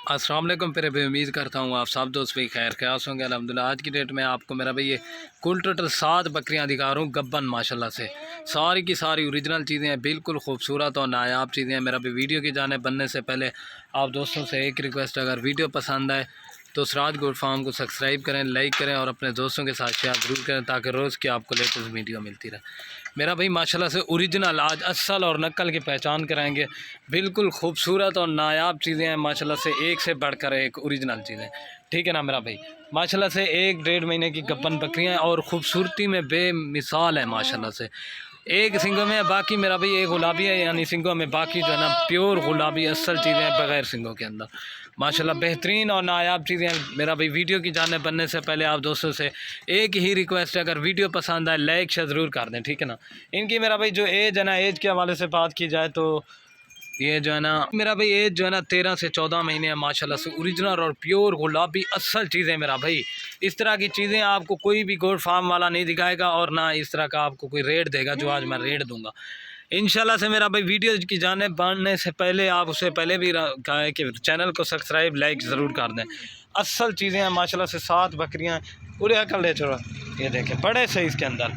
अस्सलाम वालेकुम। फिर भी उम्मीद करता हूँ आप सब दोस्त भी खैर ख्यास होंगे अल्हम्दुलिल्लाह। आज की डेट में आपको मेरा भाई ये कुल टोटल 7 बकरियाँ दिखा रहा हूँ गब्बन माशाल्लाह से। सारी की सारी ओरिजिनल चीज़ें हैं, बिल्कुल खूबसूरत और नायाब चीज़ें हैं। मेरा भी वीडियो की जाने बनने से पहले आप दोस्तों से एक रिक्वेस्ट, अगर वीडियो पसंद आए तो सिराज गोट फार्म को सब्सक्राइब करें, लाइक करें और अपने दोस्तों के साथ शेयर ज़रूर करें ताकि रोज़ की आपको लेटेस्ट वीडियो मिलती रहे। मेरा भाई माशाल्लाह से ओरिजिनल आज असल और नकल की पहचान कराएंगे। बिल्कुल खूबसूरत और नायाब चीज़ें हैं माशाल्लाह से, एक से बढ़कर एक ओरिजिनल चीज़ें। ठीक है ना मेरा भाई, माशाल्लाह से 1-1.5 महीने की गब्बन बकरियाँ हैं और ख़ूबसूरती में बेमिसाल है माशाल्लाह से। एक सिंगों में बाकी मेरा भाई एक गुलाबी है, यानी सिंगों में बाकी जो है ना प्योर गुलाबी असल चीज़ें हैं बग़ैर सिंगों के अंदर। माशाल्लाह बेहतरीन और नायाब चीज़ें हैं। मेरा भाई वीडियो की जाने बनने से पहले आप दोस्तों से एक ही रिक्वेस्ट है, अगर वीडियो पसंद आए लाइक शेयर ज़रूर कर दें। ठीक है ना। इनकी मेरा भाई जो एज है ना, एज के हवाले से बात की जाए तो ये जो है ना मेरा भाई एज जो है ना 13 से 14 महीने है माशाल्लाह से। ओरिजिनल और प्योर गुलाबी असल चीज़ें मेरा भाई। इस तरह की चीज़ें आपको कोई भी गोट फार्म वाला नहीं दिखाएगा और ना इस तरह का आपको कोई रेट देगा जो आज मैं रेट दूंगा इंशाल्लाह से। मेरा भाई वीडियो की जाने बढ़ने से पहले आप उससे पहले भी कहा है कि चैनल को सब्सक्राइब लाइक ज़रूर कर दें। असल चीज़ें हैं माशाल्लाह से। 7 बकरियाँ पूरे अकल ले छोड़ा, ये देखें बड़े सही इसके अंदर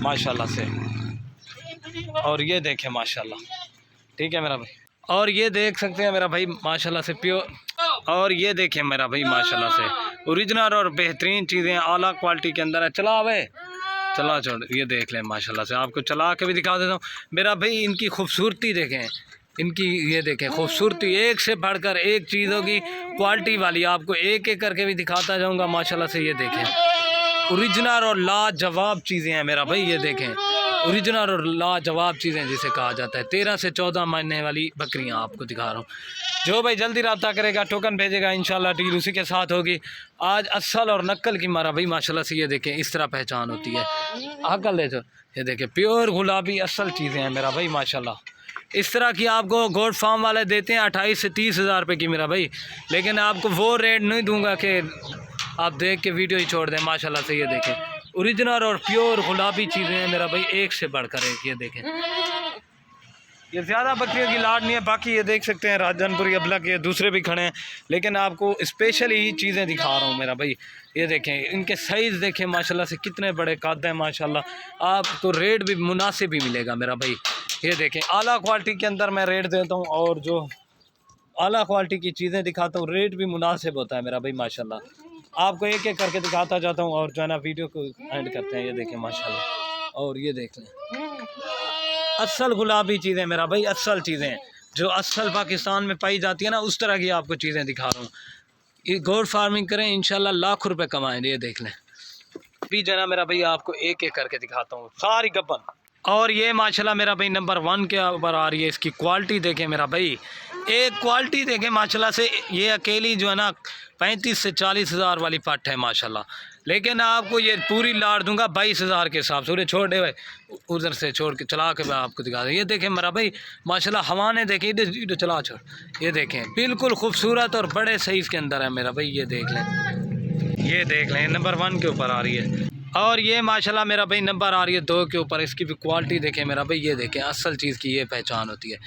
माशाल्लाह से। और ये देखें माशाल्लाह, ठीक है मेरा भाई। और ये देख सकते हैं मेरा भाई माशाल्लाह से प्योर। और ये देखें मेरा भाई माशाल्लाह से ओरिजिनल और बेहतरीन चीज़ें आला क्वालिटी के अंदर है। चला वे चला छोड़, ये देख लें माशाल्लाह से। आपको चला के भी दिखा देता हूँ मेरा भाई। इनकी खूबसूरती देखें, इनकी ये देखें खूबसूरती, एक से बढ़कर एक चीज़ होगी क्वालिटी वाली। आपको एक एक करके भी दिखाता जाऊँगा माशाल्लाह से। ये देखें ओरिजिनल और लाजवाब चीज़ें हैं मेरा भाई। ये देखें ओरिजिनल और लाजवाब चीज़ें जिसे कहा जाता है। 13 से 14 महीने वाली बकरियां आपको दिखा रहा हूँ। जो भाई जल्दी रब्ता करेगा टोकन भेजेगा इंशाल्लाह डील उसी के साथ होगी। आज असल और नकल की मारा भाई माशाल्लाह से। ये देखें इस तरह पहचान होती है अकल ले। ये देखें प्योर गुलाबी असल चीज़ें हैं मेरा भाई माशाल्लाह। इस तरह की आपको गोट फार्म वाले देते हैं 28 से 30 हज़ार रुपये की मेरा भाई, लेकिन आपको वो रेट नहीं दूंगा कि आप देख के वीडियो ही छोड़ दें माशाल्लाह से। ये देखें ओरिजिनल और प्योर गुलाबी चीज़ें हैं मेरा भाई, एक से बढ़कर एक। ये देखें ये ज़्यादा बकरियों की लाड नहीं है। बाकी ये देख सकते हैं राजनपुरी अबलग, ये दूसरे भी खड़े हैं, लेकिन आपको स्पेशली ही चीज़ें दिखा रहा हूँ मेरा भाई। ये देखें इनके साइज़ देखें माशाल्लाह से, कितने बड़े कद हैं माशाल्लाह। आपको रेट भी मुनासिब ही मिलेगा मेरा भाई। ये देखें आला क्वालिटी के अंदर मैं रेट देता हूँ और जो आला क्वालिटी की चीज़ें दिखाता हूँ रेट भी मुनासिब होता है मेरा भाई माशाल्लाह। आपको एक एक करके दिखाता जाता हूँ और जो है ना वीडियो को एंड करते हैं। ये देखें माशाल्लाह। और ये देख लें असल गुलाबी चीज़ें मेरा भाई, असल चीज़ें जो असल पाकिस्तान में पाई जाती है ना, उस तरह की आपको चीज़ें दिखा रहा हूँ। ये गोट फार्मिंग करें इंशाल्लाह लाख रुपए कमाएंगे। ये देख लें भी जो है ना मेरा भाई, आपको एक एक करके दिखाता हूँ सारी गब्बन। और ये माशाल्लाह मेरा भाई नंबर 1 के ऊपर आ रही है। इसकी क्वालिटी देखें मेरा भाई, एक क्वालिटी देखें माशाल्लाह से। ये अकेली जो है ना 35 से 40 हज़ार वाली पट है माशाल्लाह, लेकिन आपको ये पूरी लाड़ दूंगा 22 हज़ार के हिसाब से। उन्हें छोड़ दे भाई, उधर से छोड़ के चला के मैं आपको दिखा दूँ। ये देखें मेरा भाई माशाल्लाह, हवा ने देखें इधर चला छोड़। ये देखें बिल्कुल खूबसूरत और बड़े साइज़ के अंदर है मेरा भाई। ये देख लें, ये देख लें नंबर 1 के ऊपर आ रही है। और ये माशाल्लाह मेरा भाई नंबर आ रही है 2 के ऊपर। इसकी भी क्वालिटी देखें मेरा भाई। ये देखें असल चीज़ की ये पहचान होती है।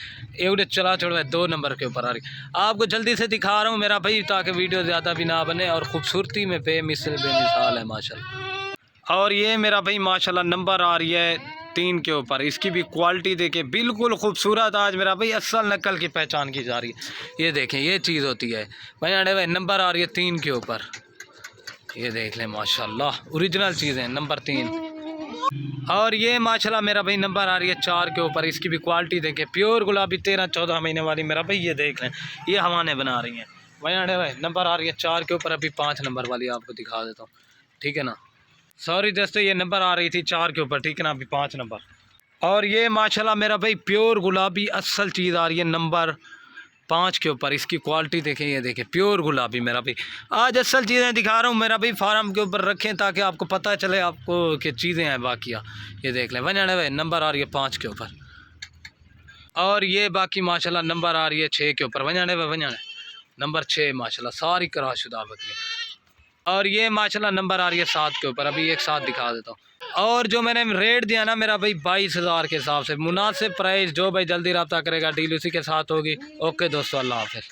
ये उधर चला छोड़ 2 नंबर के ऊपर आ रही है। आपको जल्दी से दिखा रहा हूँ मेरा भाई ताकि वीडियो ज़्यादा भी ना बने। और ख़ूबसूरती में बेमिसाल है माशाल्लाह। और ये मेरा भाई माशाल्लाह नंबर आ रही है 3 के ऊपर। इसकी भी क्वालिटी देखें बिल्कुल खूबसूरत। आज मेरा भाई असल नकल की पहचान की जा रही है। ये देखें ये चीज़ होती है भाई। अरे भाई नंबर आ रही है 3 के ऊपर। ये देख लें माशाल्लाह ओरिजिनल चीज़ें नंबर 3। और ये माशाल्लाह मेरा भाई नंबर आ रही है 4 के ऊपर। इसकी भी क्वालिटी देखें प्योर गुलाबी 13-14 महीने वाली मेरा भाई। ये देख लें ये हवाने बना रही हैं भाई। अरे भाई नंबर आ रही है 4 के ऊपर। अभी 5 नंबर वाली आपको दिखा देता हूँ, ठीक है ना। सॉरी दोस्तों, ये नंबर आ रही थी 4 के ऊपर, ठीक है ना। अभी 5 नंबर। और ये माशाल्लाह मेरा भाई प्योर गुलाबी असल चीज़ आ रही है नंबर 5 के ऊपर। इसकी क्वालिटी देखें, ये देखें प्योर गुलाबी मेरा भाई। आज असल चीज़ें दिखा रहा हूँ मेरा भाई, फार्म के ऊपर रखें ताकि आपको पता चले आपको कि चीज़ें हैं बाकिया। ये देख लें वंजाने भाई नंबर आ रही है 5 के ऊपर। और ये बाकी माशाल्लाह नंबर आ रही है 6 के ऊपर। वंजाने भाई वंजाने नंबर 6 माशाल्लाह सारी कराशुदा बकरी। और ये माशाल्लाह नंबर आ रही है 7 के ऊपर। अभी एक साथ दिखा देता हूँ। और जो मैंने रेट दिया ना मेरा भाई 22 हज़ार के हिसाब से मुनासिब प्राइस। जो भाई जल्दी रब्ता करेगा डील उसी के साथ होगी। ओके दोस्तों, अल्लाह हाफ़िज़।